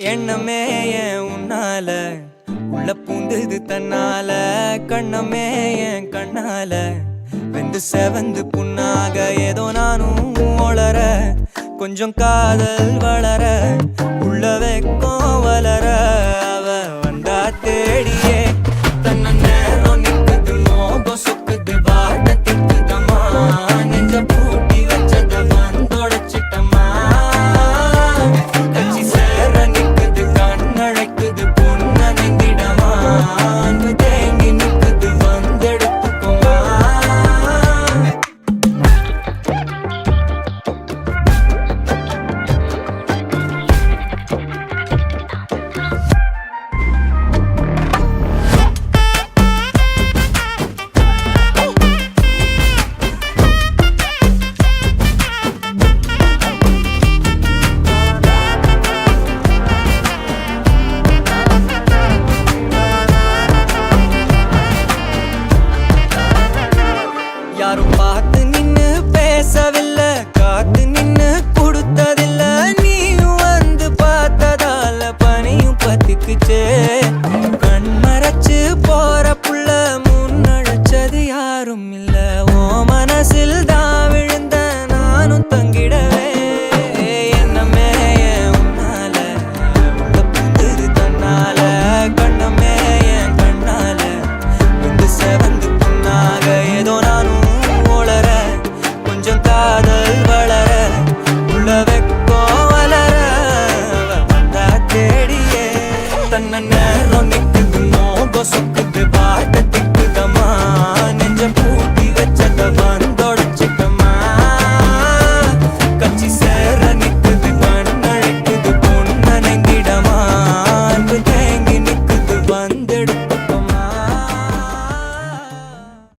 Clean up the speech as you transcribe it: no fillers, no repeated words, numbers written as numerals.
எண்ணமே ஏன் உன்னால உள்ள பூந்தது தன்னால கண்ணமே என் கண்ணால வெந்து செவந்து புண்ணாக ஏதோ நானும் ஒளர கொஞ்சம் காதல் வளர உள்ள வெக்கம் வளர அவ வந்தா தேடியே தன்ன நேரம் நிக்குது மோகம் சுக்குது வாட்ட திக்குதம்மா நெஞ்ச பூட்டி வச்சத வந்தொடச்சிட்டம்மா கட்சி சேர நிக்குது கண்ணழைக்குது பொண்ண நெங்கிடமா அன்பு தேங்கி நிக்குது வந்தெடுத்துக்குமா யாரும் பார்த்து நின்னு பேசவில்லை காத்து நின்னு கொடுத்ததில்ல நீயும் வந்து பார்த்ததால பனியும் பத்திக்குச்சே கண் மறைச்சு போற புள்ள முன்னழைச்சது யாரும் இல்ல ஓ மனசில் தான் விழுந்த நானும் தங்கிடவே என்னமே உன்னால உள்ள புந்தது தன்னால கண்ணமே என் கண்ணால வந்து செவந்து புண்ணாக ஏதோ நானும் ஒளர கொஞ்சம் காதல் வளர உள்ள வெக்கோ வளர வந்தா தேடியே தன்ன நேரம் நிக்குது மோகம் சொக்குது பாட்ட திக்குதம்மா